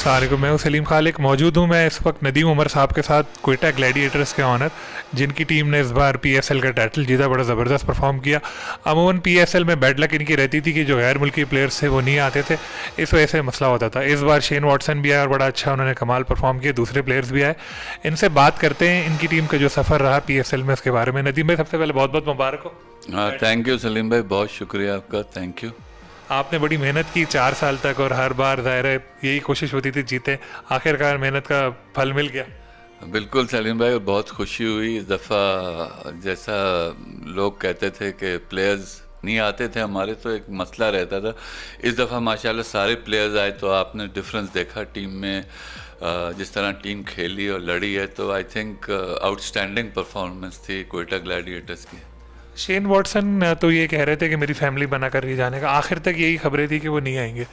अस्सलामुअलैकुम, मैं हूं सलीम खालिक। मौजूद हूं मैं इस वक्त नदीम उमर साहब के साथ, क्वेटा ग्लैडिएटर्स के ऑनर, जिनकी टीम ने इस बार पीएसएल का टाइटल जीता। बड़ा ज़बरदस्त परफॉर्म किया। अमूमन पीएसएल में बैड लक इनकी रहती थी कि जो गैर मुल्की प्लेयर्स थे वो नहीं आते थे, इस वजह से मसला होता था। इस बार शेन वॉटसन भी आया और बड़ा अच्छा उन्होंने कमाल परफॉर्म किया। दूसरे प्लेयर्स भी आए। इनसे बात करते हैं इनकी टीम का जो सफ़र रहा पीएसएल में, उसके बारे में। नदीम भाई, सबसे पहले बहुत बहुत मुबारक हो। हाँ, थैंक यू सलीम भाई, बहुत शुक्रिया आपका, थैंक यू। आपने बड़ी मेहनत की 4 साल तक, और हर बार ज़ाहिर है यही कोशिश होती थी जीते। आखिरकार मेहनत का फल मिल गया। बिल्कुल सलीम भाई, और बहुत खुशी हुई इस दफ़ा। जैसा लोग कहते थे कि प्लेयर्स नहीं आते थे हमारे, तो एक मसला रहता था। इस दफ़ा माशाल्लाह सारे प्लेयर्स आए, तो आपने डिफरेंस देखा टीम में। जिस तरह टीम खेली और लड़ी है, तो आई थिंक आउटस्टैंडिंग परफॉर्मेंस थी क्वेटा ग्लैडिएटर्स की। शेन वॉटसन तो ये कह रहे थे कि मेरी फैमिली बना कर ही जाने का। आखिर तक यही खबरें थी कि वो नहीं आएंगे।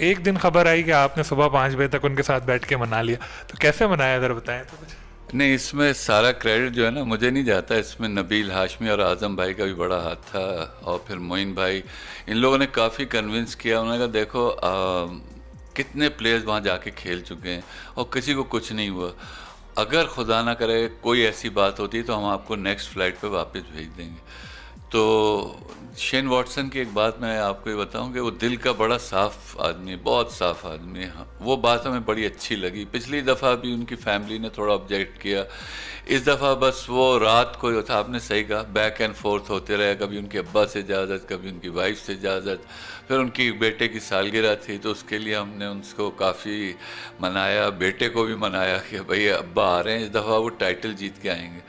एक दिन खबर आई कि आपने सुबह 5 बजे तक उनके साथ बैठ के मना लिया। तो कैसे मनाया, अगर बताएं तो कुछ। नहीं, इसमें सारा क्रेडिट जो है ना मुझे नहीं जाता। इसमें नबील हाशमी और आज़म भाई का भी बड़ा हाथ था, और फिर मोइन भाई, इन लोगों ने काफ़ी कन्विंस किया। उन्होंने कहा देखो कितने प्लेयर्स वहाँ जाके खेल चुके हैं और किसी को कुछ नहीं हुआ। अगर खुदा ना करे कोई ऐसी बात होती है तो हम आपको नेक्स्ट फ़्लाइट पे वापस भेज देंगे। तो शेन वॉटसन की एक बात मैं आपको ये बताऊं कि वो दिल का बड़ा साफ़ आदमी, बहुत साफ़ आदमी है। वो बात हमें बड़ी अच्छी लगी। पिछली दफ़ा भी उनकी फैमिली ने थोड़ा ऑब्जेक्ट किया। इस दफ़ा बस वो रात को था, आपने सही कहा, बैक एंड फोर्थ होते रहे। कभी उनके अब्बा से इजाज़त, कभी उनकी वाइफ से इजाज़त। फिर उनकी बेटे की सालगिरह थी, तो उसके लिए हमने उनको काफ़ी मनाया, बेटे को भी मनाया कि भाई अब्बा आ रहे हैं, इस दफ़ा वो टाइटल जीत के आएंगे।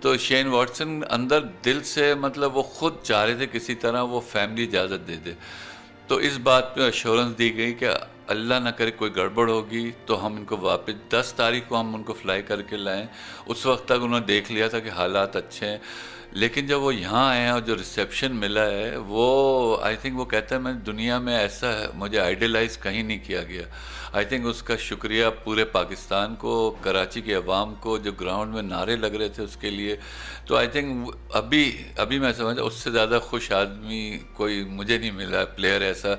तो शेन वॉटसन अंदर दिल से, मतलब वो खुद चाह रहे थे किसी तरह वो फैमिली इजाज़त दे दे। तो इस बात पे अश्योरेंस दी गई कि अल्लाह ना करे कोई गड़बड़ होगी तो हम इनको वापस 10 तारीख को हम उनको फ्लाई करके लाएं। उस वक्त तक उन्होंने देख लिया था कि हालात अच्छे हैं। लेकिन जब वो यहाँ आए हैं और जो रिसेप्शन मिला है, वो आई थिंक वो कहता है मैं दुनिया में ऐसा है, मुझे आइडियलाइज़ कहीं नहीं किया गया। आई थिंक उसका शुक्रिया पूरे पाकिस्तान को, कराची के अवाम को, जो ग्राउंड में नारे लग रहे थे उसके लिए। तो आई थिंक अभी अभी मैं समझ उससे ज़्यादा खुश आदमी कोई मुझे नहीं मिला, प्लेयर ऐसा।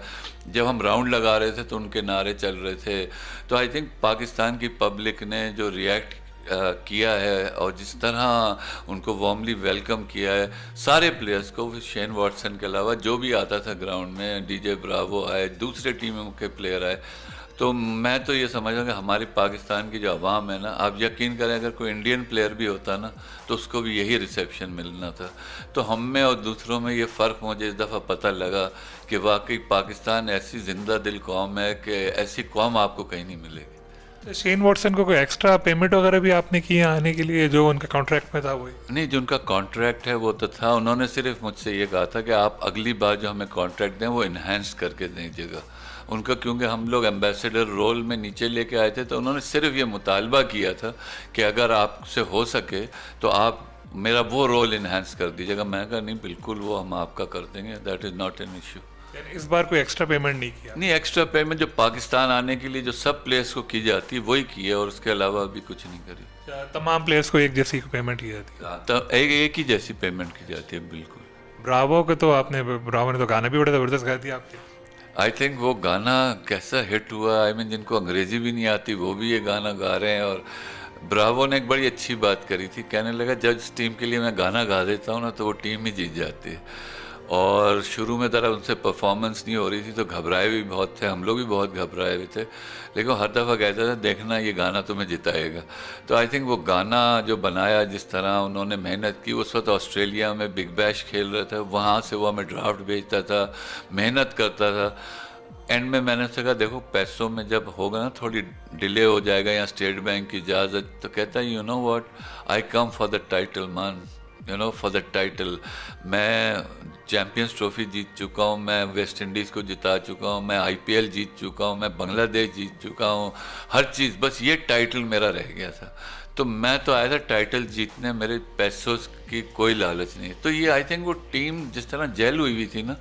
जब हम राउंड लगा रहे थे तो उनके नारे चल रहे थे। तो आई थिंक पाकिस्तान की पब्लिक ने जो रिएक्ट किया है और जिस तरह उनको वार्मली वेलकम किया है सारे प्लेयर्स को, शेन वॉटसन के अलावा जो भी आता था ग्राउंड में, डीजे ब्रावो आए, दूसरे टीमों के प्लेयर आए। तो मैं तो ये समझ रहा हूँ कि हमारी पाकिस्तान की जो आवाम है ना, आप यकीन करें अगर कोई इंडियन प्लेयर भी होता ना तो उसको भी यही रिसेप्शन मिलना था। तो हम में और दूसरों में ये फ़र्क मुझे इस दफ़ा पता लगा कि वाकई पाकिस्तान ऐसी ज़िंदा दिल कौम है कि ऐसी कौम आपको कहीं नहीं मिलेगी। तो शेन वॉटसन को कोई एक्स्ट्रा पेमेंट वगैरह भी आपने की आने के लिए, जो उनका कॉन्ट्रैक्ट में था वही? नहीं, जो उनका कॉन्ट्रैक्ट है वो तो था। उन्होंने सिर्फ मुझसे ये कहा था कि आप अगली बार जो हमें कॉन्ट्रैक्ट दें वो इन्हेंस करके दीजिएगा। उनका क्योंकि हम लोग एम्बेसडर रोल में नीचे लेके आए थे, तो उन्होंने सिर्फ ये मुतालबा किया था कि अगर आपसे हो सके तो आप मेरा वो रोल इन्हेंस कर दीजिएगा। मैं कहा नहीं, बिल्कुल वो हम आपका कर देंगे, that is not an issue. इस बार कोई एक्स्ट्रा पेमेंट नहीं किया? नहीं, एक्स्ट्रा पेमेंट जो पाकिस्तान आने के लिए जो सब प्लेयर्स को की जाती है वही की है, और उसके अलावा अभी कुछ नहीं करी। तमाम प्लेयर्स को एक जैसी पेमेंट की जाती है? तो एक ही जैसी पेमेंट की जाती है, बिल्कुल। ब्रावो के तो आपने, ब्रावो ने तो गाना भी बड़ा ज़बरदस्त गा दिया आपके। आई थिंक वो गाना कैसा हिट हुआ। आई मीन जिनको अंग्रेज़ी भी नहीं आती वो भी ये गाना गा रहे हैं। और ब्रावो ने एक बड़ी अच्छी बात करी थी, कहने लगा जब इस टीम के लिए मैं गाना गा देता हूँ ना तो वो टीम ही जीत जाती है। और शुरू में ज़रा उनसे परफॉर्मेंस नहीं हो रही थी तो घबराए भी बहुत थे, हम लोग भी बहुत घबराए हुए थे। लेकिन हर दफ़ा कहता था देखना ये गाना तुम्हें जिताएगा। तो आई थिंक वो गाना जो बनाया, जिस तरह उन्होंने मेहनत की, उस वक्त ऑस्ट्रेलिया में बिग बैश खेल रहे थे, वहाँ से वो हमें ड्राफ्ट भेजता था, मेहनत करता था। एंड में मैंने उससे कहा देखो पैसों में जब होगा ना थोड़ी डिले हो जाएगा या स्टेट बैंक की इजाज़त, तो कहता है you know what, I come for the title man, you know for the title. मैं चैम्पियंस ट्रॉफी जीत चुका हूँ, मैं वेस्ट इंडीज़ को जिता चुका हूँ, मैं आईपीएल जीत चुका हूँ, मैं बांग्लादेश जीत चुका हूँ, हर चीज़, बस ये टाइटल मेरा रह गया था। तो मैं तो आया था टाइटल जीतने, मेरे पैसों की कोई लालच नहीं। तो ये आई थिंक वो टीम जिस तरह जेल हुई थी ना,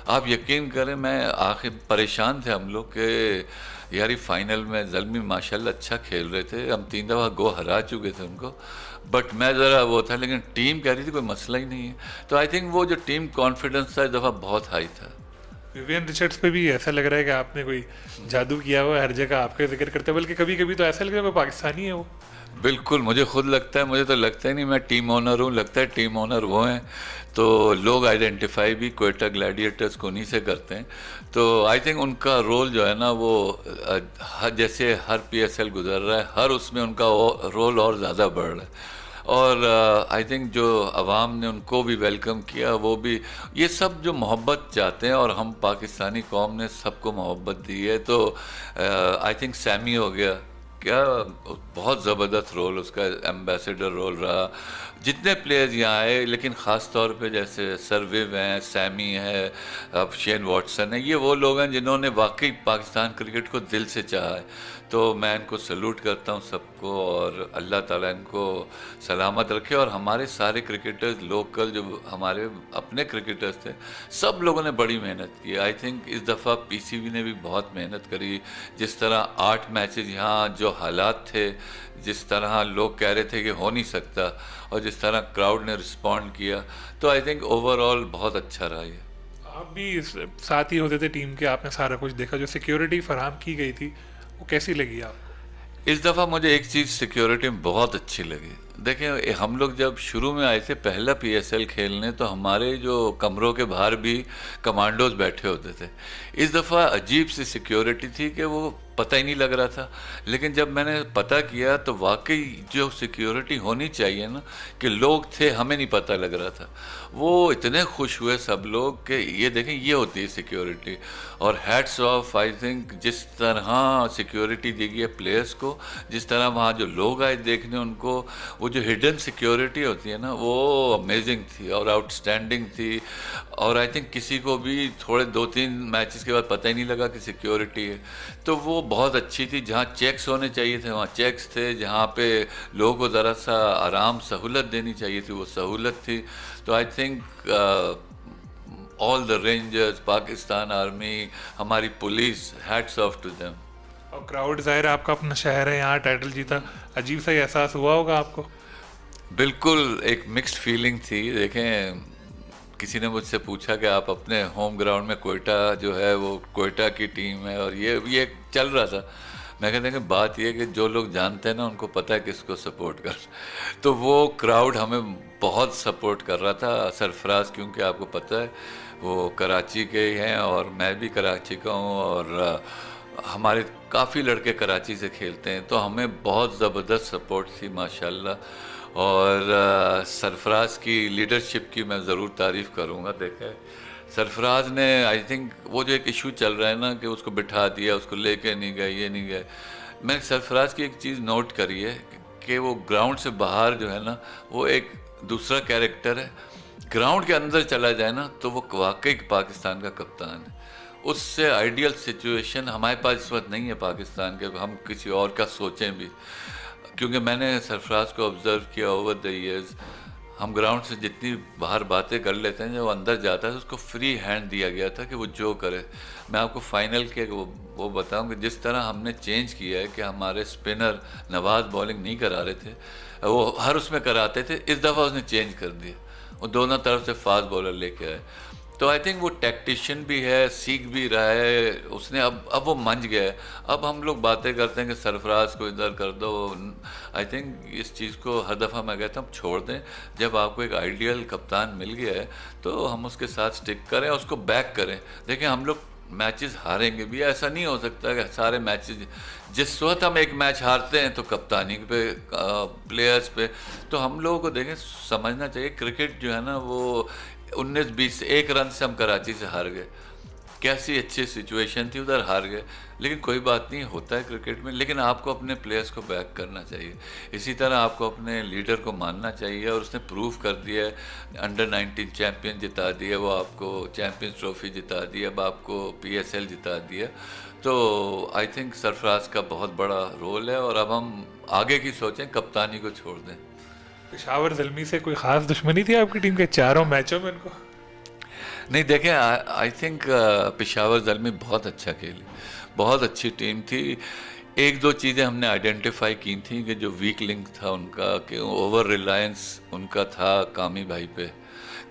आप यकीन करें मैं आखिर परेशान थे हम लोग कि यार फाइनल में ज़ल्मी माशाल्लाह अच्छा खेल रहे थे, हम 3 दफ़ा गो हरा चुके थे उनको, बट मैं ज़रा वो था, लेकिन टीम कह रही थी कोई मसला ही नहीं है। तो आई थिंक वो जो टीम कॉन्फिडेंस था इस दफ़ा बहुत हाई था। विवियन रिचर्ड्स पे भी ऐसा लग रहा है कि आपने कोई जादू किया हुआ है, हर जगह आपका जिक्र करते हैं, बल्कि कभी कभी तो ऐसा लग रहा है कोई पाकिस्तानी है वो। बिल्कुल, मुझे खुद लगता है, मुझे तो लगता ही नहीं मैं टीम ओनर हूँ, लगता है टीम ओनर वो हैं। तो लोग आइडेंटिफाई भी क्वेटा ग्लैडिएटर्स को उन्हीं से करते हैं। तो आई थिंक उनका रोल जो है ना वो हर जैसे हर पीएसएल गुजर रहा है, हर उसमें उनका रोल और ज़्यादा बढ़ रहा है। और आई थिंक जो अवाम ने उनको भी वेलकम किया, वो भी ये सब जो मोहब्बत चाहते हैं, और हम पाकिस्तानी कौम ने सबको मोहब्बत दी है। तो आई थिंक सैमी हो गया, क्या बहुत ज़बरदस्त रोल उसका, एम्बेसडर रोल रहा। जितने प्लेयर्स यहाँ आए, लेकिन ख़ास तौर पे जैसे सरविव हैं, सैमी है, अब शेन वॉटसन है, ये वो लोग हैं जिन्होंने वाकई पाकिस्तान क्रिकेट को दिल से चाहा है। तो मैं इनको सल्यूट करता हूँ सबको, और अल्लाह ताला इनको सलामत रखे। और हमारे सारे क्रिकेटर्स, लोकल जो हमारे अपने क्रिकेटर्स थे, सब लोगों ने बड़ी मेहनत की। आई थिंक इस दफ़ा पीसीबी ने भी बहुत मेहनत करी। जिस तरह 8 मैचेस यहाँ, जो हालात थे, जिस तरह लोग कह रहे थे कि हो नहीं सकता, और जिस तरह क्राउड ने रिस्पॉन्ड किया, तो आई थिंक ओवरऑल बहुत अच्छा रहा ये। आप भी साथ ही होते थे टीम के, आपने सारा कुछ देखा, जो सिक्योरिटी फराहम की गई थी वो कैसी लगी आपको? इस दफ़ा मुझे एक चीज़ सिक्योरिटी में बहुत अच्छी लगी। देखें, हम लोग जब शुरू में आए थे पहला पीएसएल खेलने, तो हमारे जो कमरों के बाहर भी कमांडोज बैठे होते थे। इस दफ़ा अजीब सी सिक्योरिटी थी कि वो पता ही नहीं लग रहा था। लेकिन जब मैंने पता किया तो वाकई जो सिक्योरिटी होनी चाहिए ना, कि लोग थे, हमें नहीं पता लग रहा था। वो इतने खुश हुए सब लोग कि ये देखें, ये होती है सिक्योरिटी। और हैट्स ऑफ, आई थिंक जिस तरह सिक्योरिटी दी गई है प्लेयर्स को, जिस तरह वहाँ जो लोग आए देखने उनको, वो जो हिडन सिक्योरिटी होती है ना, वो अमेजिंग थी और आउटस्टैंडिंग थी। और आई थिंक किसी को भी थोड़े 2-3 मैचेस के बाद पता ही नहीं लगा कि सिक्योरिटी है। तो वो बहुत अच्छी थी। जहाँ चेक्स होने चाहिए थे वहाँ चेक्स थे, जहाँ पे लोगों को ज़रा सा आराम सहूलत देनी चाहिए थी वो सहूलत थी। तो I think all the rangers, Pakistan army, हमारी पुलिस, हैट्स ऑफ टू देम। और क्राउड, ज़ाहिर है आपका अपना शहर है, यहाँ टाइटल जीता, अजीब सा ही एहसास हुआ होगा आपको? बिल्कुल एक मिक्स्ड फीलिंग थी। देखें, किसी ने मुझसे पूछा कि आप अपने होम ग्राउंड में, कोयटा जो है वो कोयटा की टीम है, और ये चल रहा था। मैं कहते हैं कि बात ये है कि जो लोग जानते हैं ना, उनको पता है किसको सपोर्ट कर। तो वो क्राउड हमें बहुत सपोर्ट कर रहा था। सरफराज, क्योंकि आपको पता है वो कराची के ही हैं, और मैं भी कराची का हूँ, और हमारे काफ़ी लड़के कराची से खेलते हैं, तो हमें बहुत ज़बरदस्त सपोर्ट थी माशाल्लाह। और सरफराज की लीडरशिप की मैं ज़रूर तारीफ़ करूँगा। देखें, सरफराज ने, आई थिंक वो जो एक इशू चल रहा है ना कि उसको बिठा दिया, उसको लेके नहीं गए, ये नहीं गए, मैंने सरफराज की एक चीज़ नोट करी है कि वो ग्राउंड से बाहर जो है ना, वो एक दूसरा कैरेक्टर है। ग्राउंड के अंदर चला जाए ना, तो वो वाकई पाकिस्तान का कप्तान है। उससे आइडियल सिचुएशन हमारे पास इस वक्त नहीं है पाकिस्तान के, हम किसी और का सोचें भी। क्योंकि मैंने सरफराज को ऑब्ज़र्व किया ओवर द ईयर्स, हम ग्राउंड से जितनी बाहर बातें कर लेते हैं, जब वो अंदर जाता है तो उसको फ्री हैंड दिया गया था कि वो जो करे। मैं आपको फाइनल के वो बताऊं कि जिस तरह हमने चेंज किया है कि हमारे स्पिनर नवाज बॉलिंग नहीं करा रहे थे, वो हर उसमें कराते थे, इस दफ़ा उसने चेंज कर दिया, वो दोनों तरफ से फास्ट बॉलर लेके आए। तो आई थिंक वो टैक्टिशियन भी है, सीख भी रहा है उसने, अब वो मंझ गया है। अब हम लोग बातें करते हैं कि सरफराज को इधर कर दो। आई थिंक इस चीज़ को हर दफ़ा मैं कहता हूँ छोड़ दें। जब आपको एक आइडियल कप्तान मिल गया है तो हम उसके साथ स्टिक करें, उसको बैक करें। देखिए, हम लोग मैचेस हारेंगे भी, ऐसा नहीं हो सकता कि सारे मैचेस, जिस वक्त हम एक मैच हारते हैं तो कप्तानी पे, प्लेयर्स पे, तो हम लोगों को देखें, समझना चाहिए क्रिकेट जो है ना वो 19-20 1 रन से हम कराची से हार गए। कैसी अच्छी सिचुएशन थी, उधर हार गए, लेकिन कोई बात नहीं, होता है क्रिकेट में। लेकिन आपको अपने प्लेयर्स को बैक करना चाहिए। इसी तरह आपको अपने लीडर को मानना चाहिए, और उसने प्रूव कर दिया है। अंडर-19 चैम्पियन जिता दिया, वो आपको चैम्पियंस ट्रॉफी जिता दी, अब आपको पीएसएल जिता दिया। तो आई थिंक सरफराज का बहुत बड़ा रोल है, और अब हम आगे की सोचें, कप्तानी को छोड़ दें। पेशावर ज़ल्मी से कोई ख़ास दुश्मनी थी आपकी टीम के चारों मैचों में उनको? नहीं, देखें, आई थिंक पेशावर ज़ल्मी बहुत अच्छा खेली, बहुत अच्छी टीम थी। एक दो चीज़ें हमने आइडेंटिफाई की थी कि जो वीक लिंक था उनका, कि ओवर रिलायंस उनका था कामी भाई पे।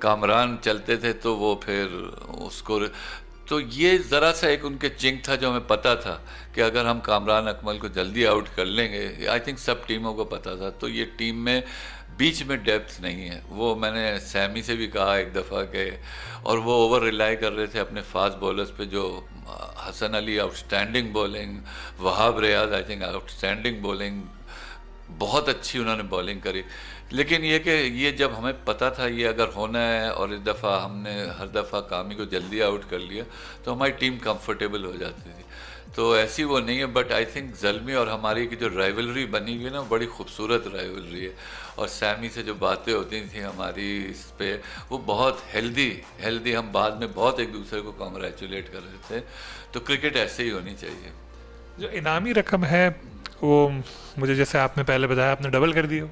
कामरान चलते थे तो वो फिर उसको, तो ये ज़रा सा एक उनके चिंक था जो हमें पता था कि अगर हम कामरान अकमल को जल्दी आउट कर लेंगे, आई थिंक सब टीमों को पता था, तो ये टीम में बीच में डेप्थ नहीं है। वो मैंने सैमी से भी कहा एक दफ़ा के, और वो ओवर रिलाई कर रहे थे अपने फास्ट बॉलर्स पे, जो Hasan Ali outstanding bowling, Wahab Riaz I think outstanding bowling, बहुत अच्छी उन्होंने बॉलिंग करी। लेकिन ये कि ये जब हमें पता था ये अगर होना है, और इस दफ़ा हमने हर दफ़ा कामी को जल्दी आउट कर लिया, तो हमारी टीम कंफर्टेबल हो जाती थी। तो ऐसी वो नहीं है, बट आई थिंक ज़ल्मी और हमारी की जो राइवलरी बनी हुई है ना, बड़ी खूबसूरत राइवलरी है। और सैमी से जो बातें होती थी हमारी इस पे, वो बहुत हेल्दी हम बाद में बहुत एक दूसरे को कॉन्ग्रेचुलेट कर रहे थे। तो क्रिकेट ऐसे ही होनी चाहिए। जो इनामी रकम है वो मुझे, जैसे आपने पहले बताया, आपने डबल कर दी हो।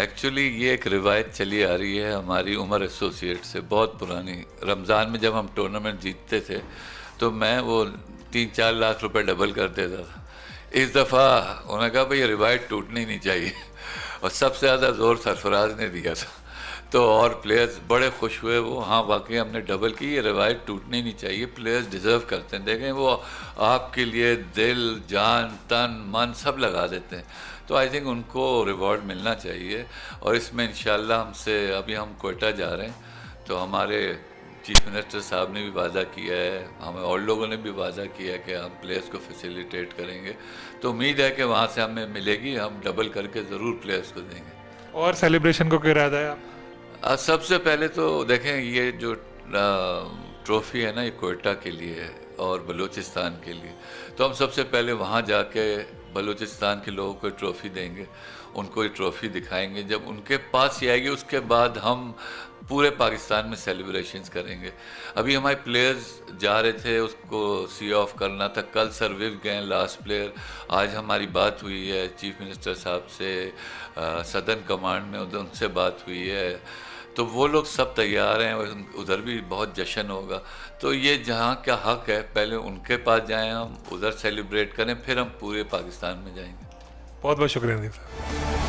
एक्चुअली ये एक रिवायत चली आ रही है हमारी उमर एसोसिएट से, बहुत पुरानी। रमज़ान में जब हम टूर्नामेंट जीतते थे तो मैं वो 3-4 लाख रुपए डबल कर देता था। इस दफ़ा उन्होंने कहा भाई ये रिवायत टूटनी नहीं चाहिए, और सबसे ज़्यादा ज़ोर सरफराज ने दिया था। तो और प्लेयर्स बड़े खुश हुए वो, हाँ वाकई हमने डबल की, ये रिवायत टूटनी नहीं चाहिए, प्लेयर्स डिज़र्व करते हैं। देखें वो आपके लिए दिल, जान, तन, मन सब लगा देते हैं, तो आई थिंक उनको रिवॉर्ड मिलना चाहिए। और इसमें इंशाल्लाह हमसे, अभी हम कोयटा जा रहे हैं, तो हमारे चीफ मिनिस्टर साहब ने भी वादा किया है, हमें और लोगों ने भी वादा किया है कि हम प्लेयर्स को फैसिलिटेट करेंगे। तो उम्मीद है कि वहाँ से हमें मिलेगी, हम डबल करके ज़रूर प्लेयर्स को देंगे। और सेलिब्रेशन को क्या इरादा है आपका? सबसे पहले तो देखें, ये जो ट्रॉफ़ी है ना, ये कोयटा के लिए है और बलूचिस्तान के लिए। तो हम सबसे पहले वहाँ जाके बलूचिस्तान के लोगों को ट्रॉफ़ी देंगे, उनको ये ट्रॉफ़ी दिखाएंगे। जब उनके पास ही आएगी उसके बाद हम पूरे पाकिस्तान में सेलिब्रेशंस करेंगे। अभी हमारे प्लेयर्स जा रहे थे, उसको सी ऑफ करना था, कल सर्विव गए लास्ट प्लेयर। आज हमारी बात हुई है चीफ मिनिस्टर साहब से, सदर्न कमांड में उनसे बात हुई है, तो वो लोग सब तैयार हैं, उधर भी बहुत जश्न होगा। तो ये जहाँ का हक है, पहले उनके पास जाएं, हम उधर सेलिब्रेट करें, फिर हम पूरे पाकिस्तान में जाएंगे। बहुत बहुत शुक्रिया नदीम साहब।